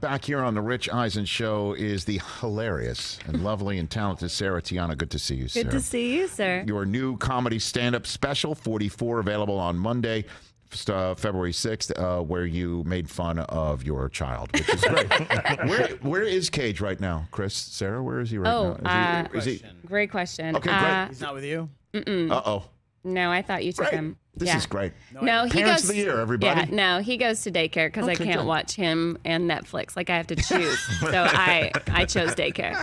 Back here on the Rich Eisen Show is the hilarious and lovely and talented Sarah Tiana. Good to see you, Sarah. Good to see you, sir. Your new comedy stand-up special, 44, available on Monday, February 6th, where you made fun of your child, which is great. Where is Cage right now, Chris? Sarah, where is he right now? Is he? Great question. Okay, great. He's not with you? Uh-oh. No, I thought you took him. This is great. No, he Parents goes of the year, everybody. Yeah, no, he goes to daycare because I can't watch him and Netflix. Like I have to choose. So I chose daycare.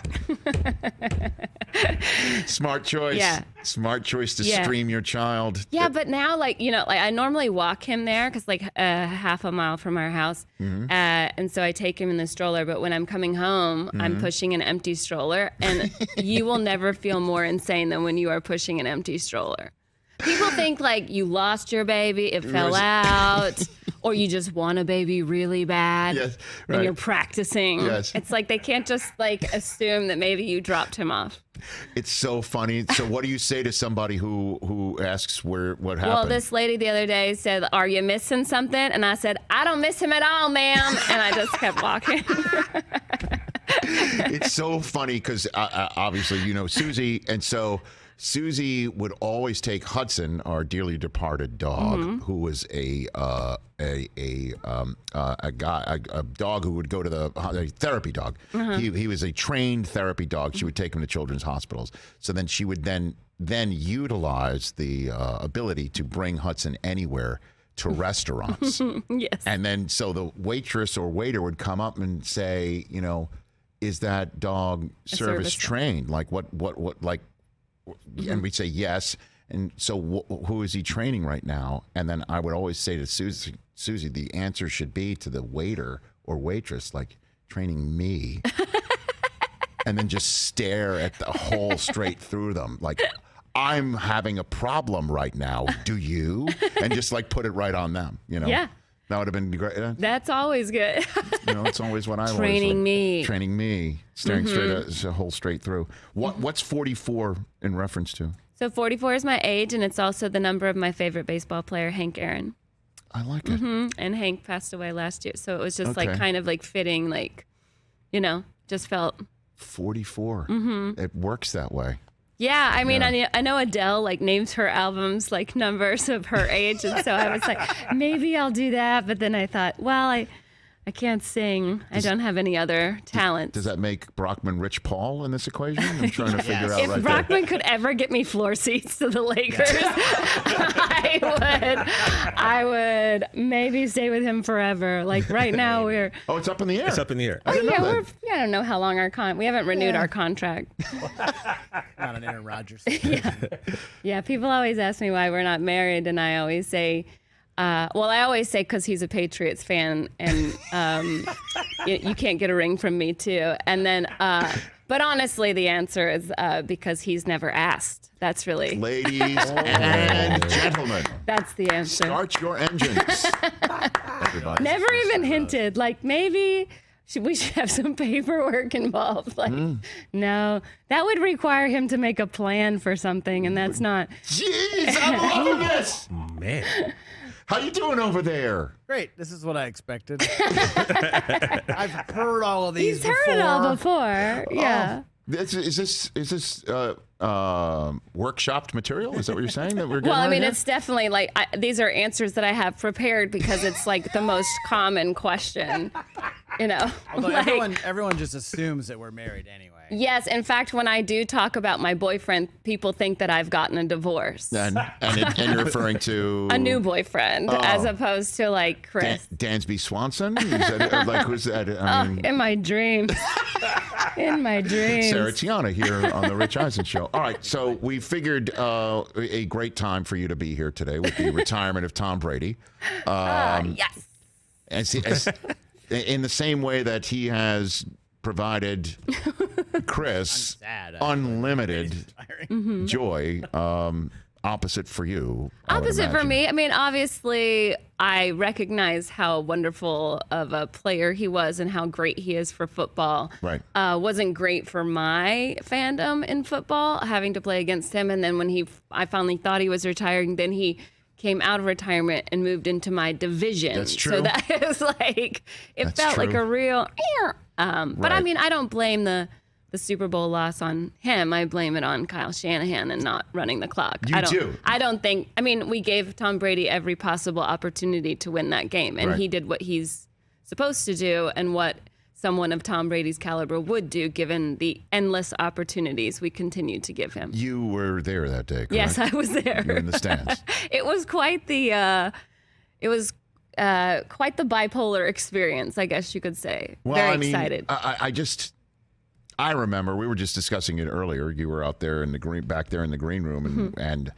Smart choice. Yeah. Smart choice to stream your child. Yeah, but now, like I normally walk him there because like half a mile from our house, and so I take him in the stroller. But when I'm coming home, I'm pushing an empty stroller, and you will never feel more insane than when you are pushing an empty stroller. People think like you lost your baby, it fell out, or you just want a baby really bad, and you're practicing. Yes. It's like they can't just like assume that maybe you dropped him off. It's so funny. So what do you say to somebody who asks what happened? Well, this lady the other day said, "Are you missing something?" And I said, "I don't miss him at all, ma'am." And I just kept walking. It's so funny because obviously you know Susie, and so Susie would always take Hudson, our dearly departed dog, who was a dog who would go to a therapy dog. He was a trained therapy dog. She would take him to children's hospitals. So then she would then utilize the ability to bring Hudson anywhere to restaurants. Yes. And then so the waitress or waiter would come up and say, you know, is that dog service trained? Like what like. And we'd say yes. And so who is he training right now? And then I would always say to Susie, the answer should be to the waiter or waitress, like training me. And then just stare at the hole straight through them. Like, I'm having a problem right now. Do you? And just like put it right on them, you know? Yeah. That would have been great. That's always good. You know, it's always what I Training me. Training me. Staring straight at the hole straight through. What's 44 in reference to? So 44 is my age, and it's also the number of my favorite baseball player, Hank Aaron. I like it. And Hank passed away last year, so it was just like kind of like fitting, like, you know, just felt 44. It works that way. Yeah, I mean, I know Adele like names her albums like numbers of her age, and so I was like, maybe I'll do that. But then I thought, well, I can't sing. I don't have any other talents. Does that make Brockman Rich Paul in this equation? I'm trying to figure out. If Brockman could ever get me floor seats to the Lakers, I would maybe stay with him forever. Like right now, we're. Oh, it's up in the air. It's up in the air. Oh yeah, I don't know how long we haven't renewed our contract. Not an Aaron Rodgers. Yeah. People always ask me why we're not married, and I always say. I always say because he's a Patriots fan, and you can't get a ring from me too. And then, but honestly, the answer is because he's never asked. That's really, ladies and gentlemen. That's the answer. Start your engines. Never even hinted. Like maybe we should have some paperwork involved. Like, no, that would require him to make a plan for something, and that's not. Jeez, I'm loving this, man. How you doing over there? Great. This is what I expected. I've heard all of these before. He's heard it all before. Yeah. Is this workshopped material? Is that what you're saying that we're getting? Well, I mean, here? it's definitely like these are answers that I have prepared because it's like the most common question, you know. Although like, everyone just assumes that we're married anyway. Yes, in fact, when I do talk about my boyfriend, people think that I've gotten a divorce. And you're referring to a new boyfriend, as opposed to like Chris Dansby Swanson. Is that, like who's that? I mean, in my dreams. In my dreams. Sarah Tiana here on the Rich Eisen Show. All right, so we figured a great time for you to be here today with the retirement of Tom Brady. Yes. In the same way that he has provided Chris unlimited joy. Opposite for you. Opposite for me. I mean, obviously, I recognize how wonderful of a player he was and how great he is for football. Right. Wasn't great for my fandom in football, having to play against him. And then when I finally thought he was retiring, then he came out of retirement and moved into my division. That's true. So that was like, it That's felt true. like a real, but I Right. mean, I don't blame the Super Bowl loss on him. I blame it on Kyle Shanahan and not running the clock. You do. I don't think, I mean, we gave Tom Brady every possible opportunity to win that game, and Right. he did what he's supposed to do and what someone of Tom Brady's caliber would do given the endless opportunities we continued to give him. You were there that day, correct? Yes, I was there. You were in the stands. It was quite the quite the bipolar experience, I guess you could say. Well, Very I mean, excited. I remember we were just discussing it earlier. You were out there in the back there in the green room, and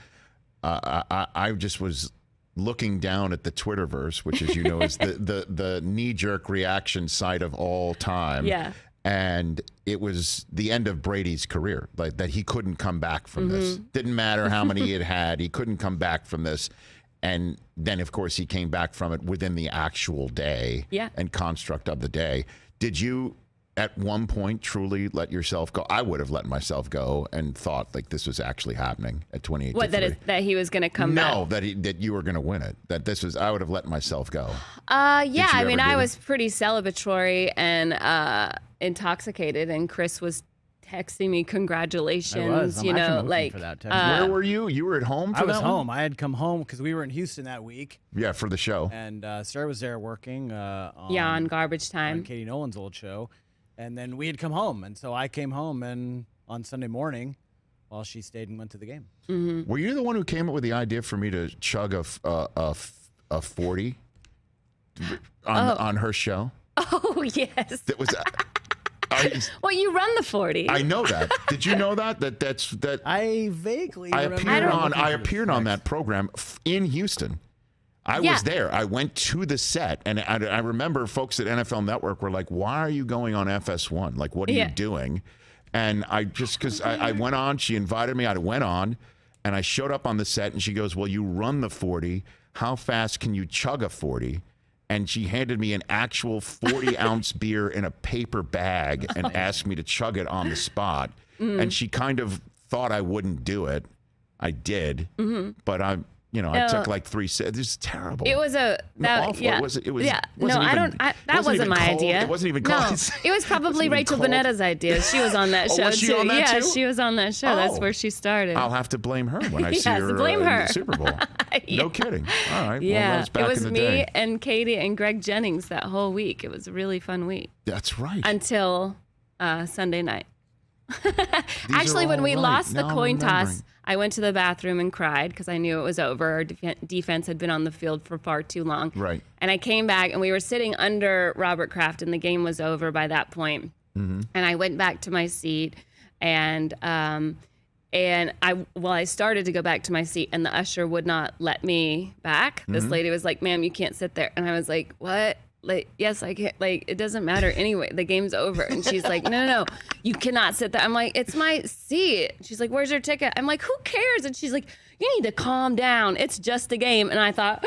I just was looking down at the Twitterverse, which, as you know, is the knee-jerk reaction site of all time. Yeah. And it was the end of Brady's career, like that he couldn't come back from this. Didn't matter how many he had, he couldn't come back from this. And then, of course, he came back from it within the actual day and construct of the day. Did you, at one point, truly let yourself go? I would have let myself go and thought like this was actually happening at 28. What, that he was going to come back? No, that you were going to win it. That this was. I would have let myself go. Yeah, I mean, I ever do was pretty celebratory and intoxicated, and Chris was texting me congratulations. I was. I'm you actually know, looking like for that text. Where were you? You were at home for I was that one? home. I had come home because we were in Houston that week, Yeah, for the show. and Sarah was there working on garbage on time. Katie Nolan's old show, and then we had come home, and so I came home and on Sunday morning, while she stayed and went to the game. Were you the one who came up with the idea for me to chug a 40 on her show? Oh, yes. That was. Well, you run the 40. I know that. Did you know that? I vaguely I remember appeared on that program in Houston. I was there. I went to the set, and I remember folks at NFL Network were like, "Why are you going on FS1? Like, what are you doing?" And I just because I went on, she invited me. I went on, and I showed up on the set, and she goes, "Well, you run the 40. How fast can you chug a 40?" And she handed me an actual 40-ounce beer in a paper bag and asked me to chug it on the spot. And she kind of thought I wouldn't do it. I did, but I took like 3 sips. It was terrible. It was awful. yeah. It was yeah. wasn't No, even, that wasn't my cold. idea. It wasn't even No, cold. it was probably Rachel cold. Bonetta's idea. She was on that Oh, show was she too. on that Yeah, too? she was on that show. That's Oh. where she started. I'll have to blame her when I see Yes, her, blame in her. the Super Bowl. No kidding. All right. Well, that Yeah, was back it was in the me day. and Katie and Greg Jennings that whole week. It was a really fun week That's right. until Sunday night. These Actually, are when all we right. lost the Now I'm coin toss, remembering. I went to the bathroom and cried because I knew it was over. Our defense had been on the field for far too long. Right. And I came back, and we were sitting under Robert Kraft, and the game was over by that point. And I went back to my seat, and I started to go back to my seat, and the usher would not let me back. This lady was like, "Ma'am, you can't sit there." And I was like, "What?" Like, yes, I can't. Like, it doesn't matter anyway. The game's over. And she's like, no, you cannot sit there. I'm like, it's my seat. She's like, where's your ticket? I'm like, who cares? And she's like, you need to calm down. It's just a game. And I thought,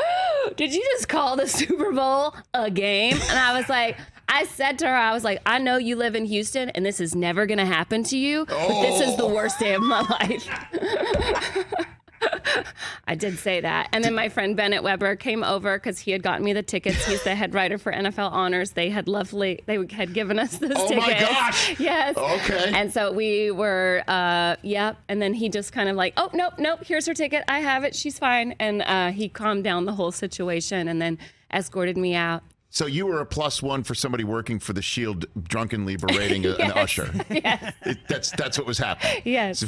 did you just call the Super Bowl a game? And I was like, I said to her, I was like, I know you live in Houston and this is never going to happen to you, but this is the worst day of my life. I did say that. And then my friend Bennett Weber came over because he had gotten me the tickets. He's the head writer for NFL Honors. They had given us those tickets. Oh my gosh. Yes. Okay. And so we were, And then he just kind of like, oh, nope, here's her ticket. I have it. She's fine. And he calmed down the whole situation and then escorted me out. So you were a +1 for somebody working for the Shield, drunkenly berating an usher. Yes. That's what was happening. Yes.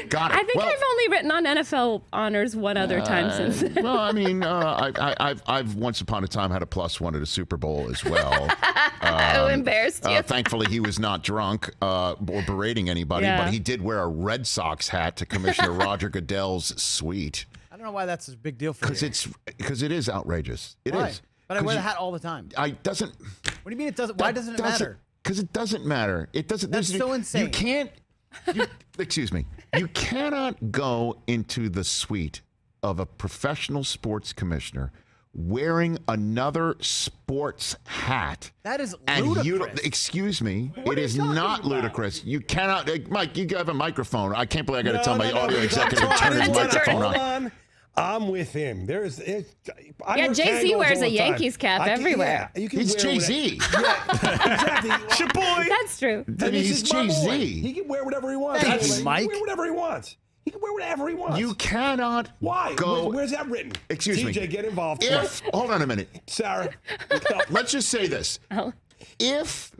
Got it. I think I've only written on NFL Honors one other time since then. Well, I mean, I've once upon a time had a +1 at a Super Bowl as well. Who embarrassed you? Thankfully, he was not drunk or berating anybody, but he did wear a Red Sox hat to Commissioner Roger Goodell's suite. I don't know why that's a big deal for you. Because it is outrageous. It Why? is. But I wear the hat all the time. What do you mean it doesn't? Why doesn't it matter? Because it doesn't matter. It doesn't. That's so insane. You can't. Excuse me. You cannot go into the suite of a professional sports commissioner wearing another sports hat. That is and ludicrous. Excuse me. What It are is you talking not about? ludicrous. You cannot. Mike, you have a microphone. I can't believe I got to tell my No, audio executive to I turn his didn't wanna- microphone hold on. I'm with him. Yeah, Jay-Z wears a Yankees cap everywhere. Yeah, you can He's wear Jay-Z. Yeah, exactly. Shaboy. That's true. And He's just my boy. Jay-Z. He can wear whatever he wants. Thank you, He can Mike. wear whatever he wants. He can wear whatever he wants. You cannot Why? go. Where's that written? Excuse me. TJ, get involved. Hold on a minute. Sarah. Let's just say this. If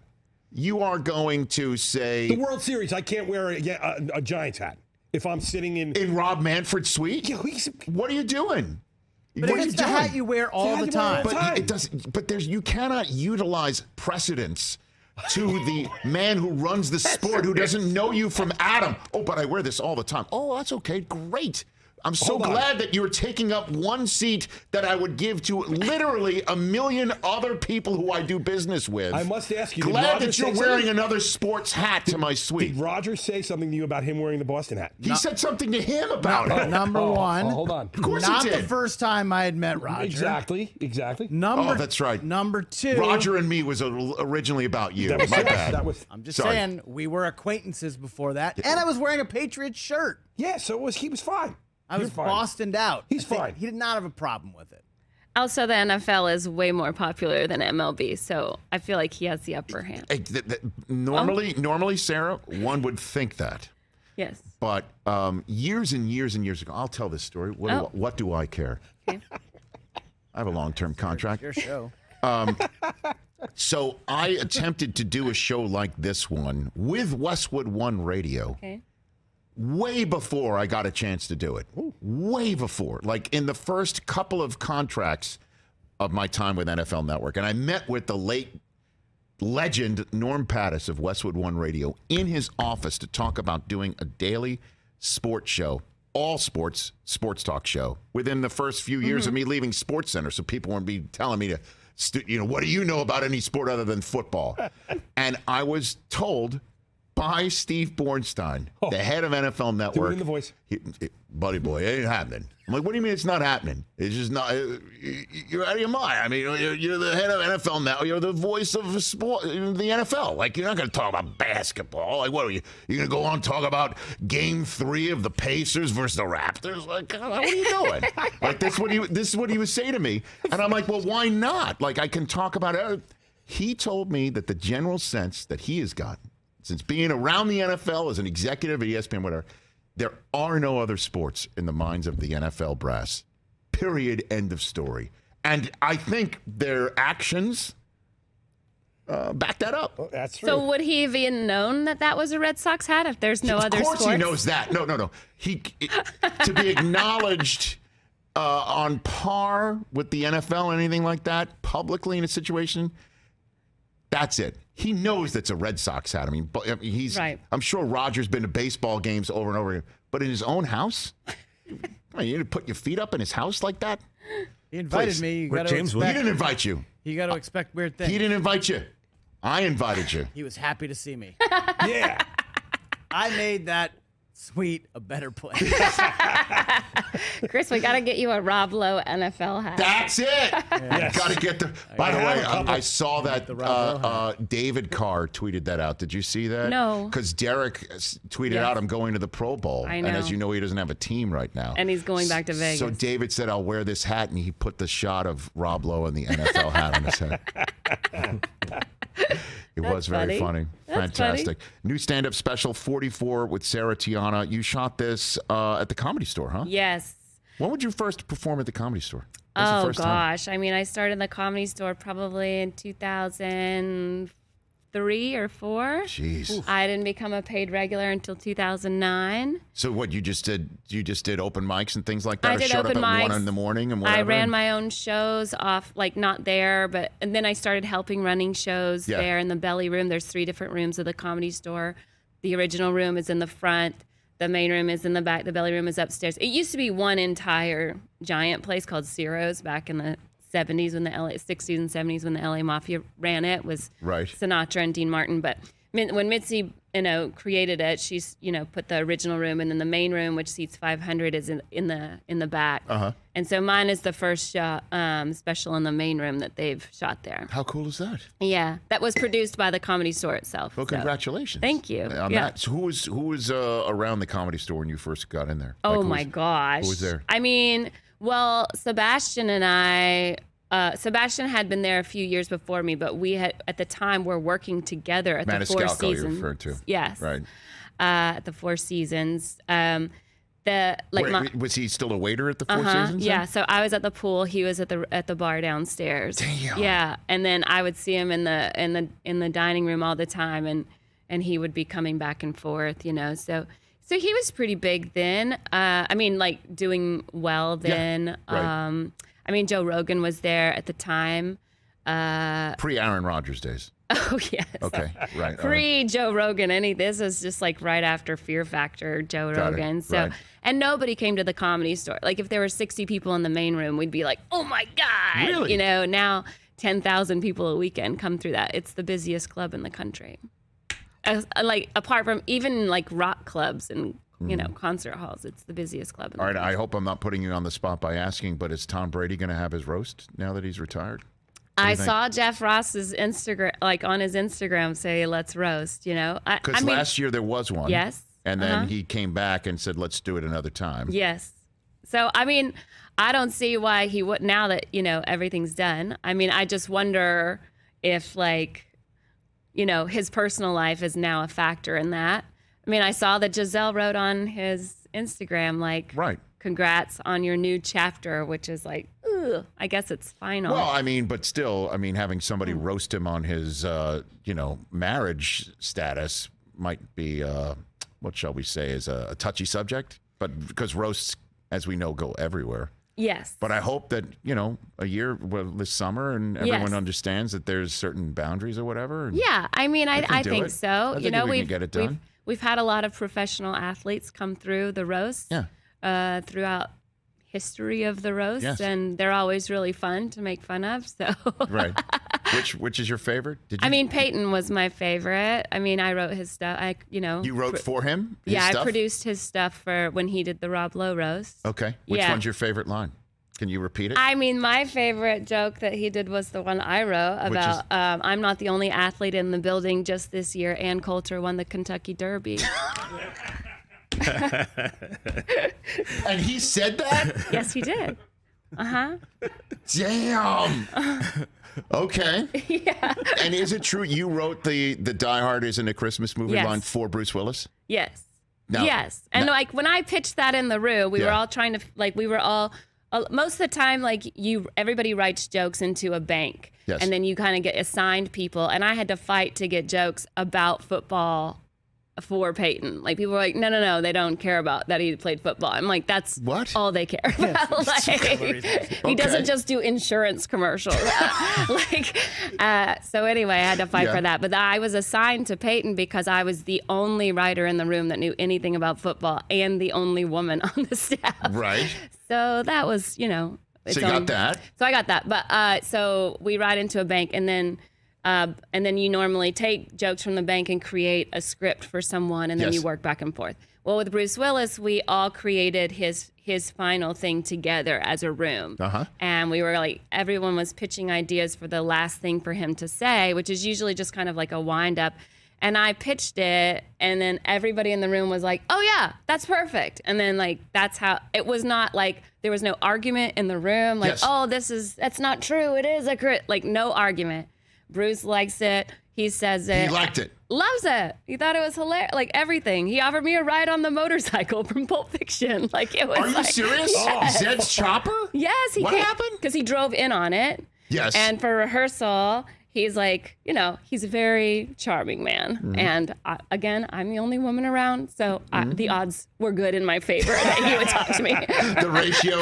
you are going to say The World Series, I can't wear a Giants hat if I'm sitting in Rob Manfred's suite, Yeah, what are you doing? But What if are it's you the doing? hat you wear all the It's the hat you wear all time. the time. But it doesn't. But you cannot utilize precedence to the man who runs the sport who doesn't know you from Adam. Oh, but I wear this all the time. Oh, that's okay. Great. I'm so Hold on. glad that you're taking up one seat that I would give to literally a million other people who I do business with. I must ask you, did Glad Roger that you're say wearing something? another sports hat to my suite. Did Roger say something to you about him wearing the Boston hat? He said something to him about it. Number one. hold on. Of course Not he the did. first time I had met Roger. Exactly. Number, Oh, that's right. Number two. Roger and me was originally about you. That was My bad. That was. I'm just Sorry. saying, we were acquaintances before that. And I was wearing a Patriots shirt. Yeah. So he was fine. I was You're fine. Bostoned out. He's I think fine. He did not have a problem with it. Also, the NFL is way more popular than MLB, so I feel like he has the upper hand. Hey, normally, Sarah, one would think that. Yes. But years and years and years ago, I'll tell this story. What do I care? Okay. I have a long-term contract. Your show. So I attempted to do a show like this one with Westwood One Radio Okay. way before I got a chance to do it. Way before. Like in the first couple of contracts of my time with NFL Network. And I met with the late legend Norm Pattis of Westwood One Radio in his office to talk about doing a daily sports show, all sports talk show, within the first few years of me leaving Sports Center, so people wouldn't be telling me to, what do you know about any sport other than football? And I was told by Steve Bornstein, the head of NFL Network. Do it in the voice. Buddy boy, it ain't happening. I'm like, what do you mean it's not happening? It's just not. You're out of your mind. I mean, you're the head of NFL now. You're the voice of sport, the NFL. Like, you're not going to talk about basketball. Like, what are you? You're going to go on and talk about Game 3 of the Pacers versus the Raptors? Like, what are you doing? Like, this is what he was saying to me, and I'm like, well, why not? Like, I can talk about it. He told me that the general sense that he has gotten since being around the NFL as an executive at ESPN, whatever, there are no other sports in the minds of the NFL brass. Period. End of story. And I think their actions back that up. Oh, that's true. So would he have even known that was a Red Sox hat if there's no other Of course sports? he knows that. No. To be acknowledged on par with the NFL or anything like that publicly in a situation, that's it. He knows that's a Red Sox hat. I mean, he's. Right. I'm sure Roger's been to baseball games over and over again, but in his own house, you didn't put your feet up in his house like that. He invited Please. me. You Rick got to James He expect. didn't invite you. You got to expect weird things. He didn't invite you. I invited you. He was happy to see me. Yeah. I made that suite a better place. Chris, we got to get you a Rob Lowe NFL hat. That's it. Yes. Got to get the. By the have way, a couple. I saw that The Rob Lowe David Carr tweeted that out. Did you see that? No. Because Derek tweeted Yes. out, "I'm going to the Pro Bowl," I and as know. you know, he doesn't have a team right now. And he's going back to Vegas. So David said, "I'll wear this hat," and he put the shot of Rob Lowe and the NFL hat on his head. It was very funny. That's Fantastic. New stand-up special, 44 with Sarah Tiana. You shot this at the Comedy Store, huh? Yes. When would you first perform at the Comedy Store? When was the Oh, first time? gosh. I mean, I started the Comedy Store probably in 2003 or 4. Jeez. I didn't become a paid regular until 2009. So what you just did? You just did open mics and things like that. I or did showed open up at 1 mics. in the morning and whatever. I ran my own shows off, like not there, and then I started helping running shows Yeah. there in the belly room. There's 3 different rooms of the Comedy Store. The original room is in the front. The main room is in the back. The belly room is upstairs. It used to be one entire giant place called Ciro's back in the 60s and 70s when the LA Mafia ran it. Was Right. Sinatra and Dean Martin. But when Mitzi, created it, she's, put the original room, and then the main room, which seats 500, is in the back. Uh-huh. And so mine is the first special in the main room that they've shot there. How cool is that? Yeah, that was produced by the Comedy Store itself. Well, so. congratulations. Thank you. On Yeah. that. So who was around the Comedy Store when you first got in there? Oh Like, my gosh. who was there? I mean, Well, Sebastian and I, Sebastian had been there a few years before me, but we had, at the time, were working together at the Four Maniscalco Seasons. you're referring to. Yes. Right. At the Four Seasons. Was he still a waiter at the Four Seasons? Yeah, so I was at the pool, he was at the bar downstairs. Damn. Yeah, and then I would see him in the dining room all the time, and he would be coming back and forth, you know. So he was pretty big then. I mean, like doing well then. Yeah, right. I mean, Joe Rogan was there at the time. Pre-Aaron Rodgers days. Oh yes. Okay, right. Pre Joe Rogan, this is just like right after Fear Factor Joe Rogan. So right. And nobody came to the Comedy Store. Like if there were 60 people in the main room, we'd be like, oh my God. Really? You know, now 10,000 people a weekend come through that. It's the busiest club in the country. Like apart from even like rock clubs and you know, concert halls, it's the busiest club in the country. I hope I'm not putting you on the spot by asking, but is Tom Brady going to have his roast now that he's retired? I saw Jeff Ross's Instagram, like on his Instagram, say, let's roast, you know. Because last year there was one. Yes. And then he came back and said, let's do it another time. Yes. So, I mean, I don't see why he would, now that, you know, everything's done. I mean, I just wonder if, like, you know, his personal life is now a factor in that. I mean, I saw that Giselle wrote on his Instagram, like, right. Congrats on your new chapter, which is like, ugh, I guess it's final. Well, I mean, but still, I mean, having somebody roast him on his, you know, marriage status might be, what shall we say, is a touchy subject. But because roasts, as we know, go everywhere. Yes. But I hope that, you know, this summer and everyone understands that there's certain boundaries or whatever. Yeah, I mean, I think so. I think you know, we can get it done. We've had a lot of professional athletes come through the roast. Yeah. Throughout history of the roast, yes. And they're always really fun to make fun of. So right, which is your favorite? I mean, Peyton was my favorite. I mean, I wrote his stuff. You wrote for him? I produced his stuff for when he did the Rob Lowe roast. Okay, which one's your favorite line? Can you repeat it? I mean, my favorite joke that he did was the one I wrote about I'm not the only athlete in the building just this year. Ann Coulter won the Kentucky Derby. And he said that? Yes, he did. Damn. Okay. Yeah. And is it true you wrote the Die Hard isn't a Christmas movie line for Bruce Willis? Yes. No. Yes. And like when I pitched that in the room, we were all trying to most of the time, like everybody writes jokes into a bank. Yes. And then you kind of get assigned people. And I had to fight to get jokes about football for Peyton. Like people were like, no, they don't care about that he played football. I'm like, that's all they care about. He doesn't just do insurance commercials. So anyway, I had to fight for that. But I was assigned to Peyton because I was the only writer in the room that knew anything about football and the only woman on the staff. Right. So that was, you know. So you got that. So I got that. But so we ride into a bank and then you normally take jokes from the bank and create a script for someone, and then you work back and forth. Well, with Bruce Willis, we all created his final thing together as a room. And we were like, everyone was pitching ideas for the last thing for him to say, which is usually just kind of like a wind up. And I pitched it, and then everybody in the room was like, oh yeah, that's perfect. And then like, that's how, it was not like, there was no argument in the room. Like, that's not true. It is like no argument. Bruce likes it. He says it. He liked it. Loves it. He thought it was hilarious. Like everything. He offered me a ride on the motorcycle from Pulp Fiction. Like it was. Are you serious? Yes. Zed's chopper? Yes. What happened? Because he drove in on it. Yes. And for rehearsal, he's like, you know, he's a very charming man. And again, I'm the only woman around. So the odds were good in my favor that he would talk to me. The ratio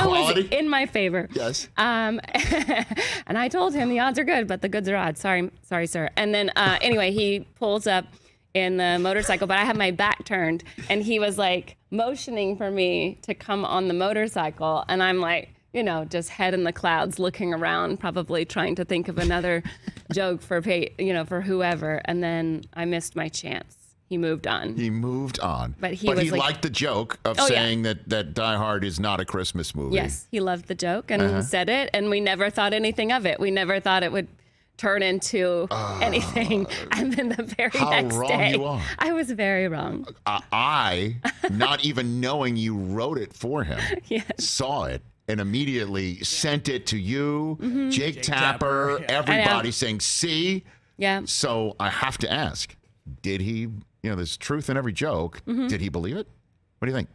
was in my favor. Yes. And I told him the odds are good, but the goods are odds. Sorry, sir. And then anyway, he pulls up in the motorcycle, but I have my back turned, and he was like motioning for me to come on the motorcycle. And I'm like, you know, just head in the clouds, looking around, probably trying to think of another joke for whoever. And then I missed my chance. He moved on. But he liked the joke of saying that Die Hard is not a Christmas movie. Yes, he loved the joke and said it, and we never thought anything of it. We never thought it would turn into anything. And then the very next wrong day, you are. I was very wrong. I, not even knowing you wrote it for him, Yes. saw it and immediately sent it to you, Jake Tapper, everybody saying, see? Yeah. So I have to ask, did he, there's truth in every joke. Did he believe it? What do you think?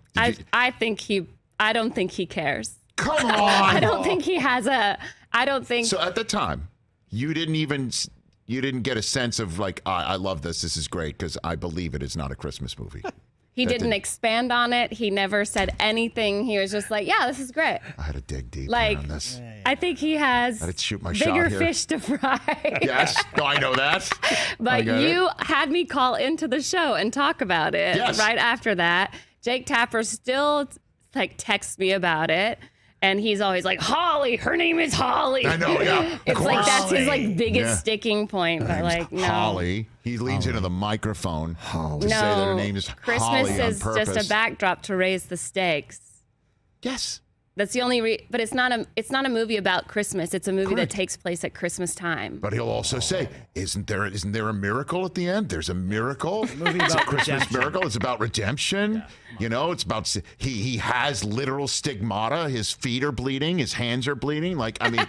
I don't think he cares. Come on. I don't think he has I don't think. So at the time, you didn't get a sense of like, I love this. This is great because I believe it is not a Christmas movie. He didn't expand on it. He never said anything. He was just like, yeah, this is great. I had to dig deep Like, on this. I think he has I had to shoot my bigger shot here. fish to fry. Yes, no, I know that. But you had me call into the show and talk about it right after that. Jake Tapper still texts me about it. And he's always like, Holly, her name is Holly. I know, yeah. It's like that's his biggest sticking point. But like, no. Holly. He leans into the microphone to say that her name is Christmas Holly on is purpose. just a backdrop to raise the stakes. Yes. That's the only but it's not a movie about Christmas. It's a movie that takes place at Christmas time. But he'll also say, isn't there a miracle at the end? There's a miracle. It's a Christmas miracle. It's about redemption. Yeah. It's about he has literal stigmata. His feet are bleeding. His hands are bleeding. Like, I mean,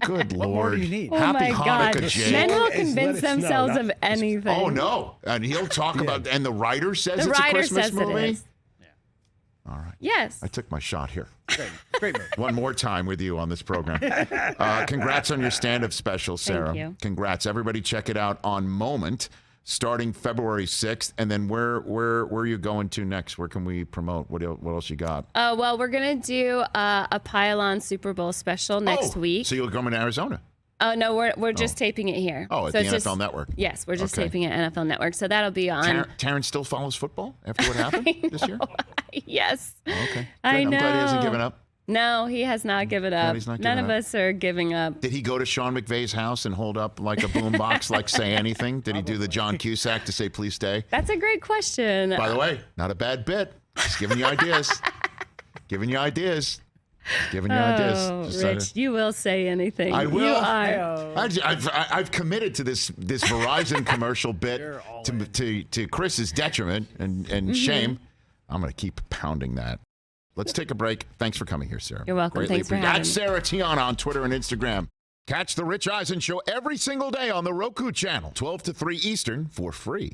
good Lord. What more do you need? Happy my Hanukkah, God. Jake. Men will Let it convince snow. themselves of anything. Oh no! And he'll talk about. And the writer says The it's a writer Christmas says movie. it is. All right. Yes. I took my shot here. Great movie. One more time with you on this program. Congrats on your stand-up special, Sarah. Thank you. Congrats. Everybody check it out on Moment starting February 6th. And then where are you going to next? Where can we promote? What else you got? Well, we're going to do a Pile-On Super Bowl special next week. So you'll come to Arizona. Oh, no, we're just taping it here. Oh, at the NFL Network. Yes, we're just taping it at NFL Network. So that'll be on. Terrence still follows football after what happened this year? Yes. Oh, okay. Good. I I'm know. glad he hasn't given up. No, he has not given up. he's not None giving of up. us are giving up. Did he go to Sean McVay's house and hold up like a boombox, like say anything? Did he do the John Cusack to say please stay? That's a great question. By the way, not a bad bit. Just giving you ideas. Giving you ideas. Rich, you will say anything. I will. You are. I've committed to this Verizon commercial bit to Chris's detriment and shame. I'm going to keep pounding that. Let's take a break. Thanks for coming here, Sarah. You're welcome. Greatly Thanks for appreciate- having At me. Sarah Tiana on Twitter and Instagram. Catch the Rich Eisen Show every single day on the Roku channel, 12 to 3 Eastern for free.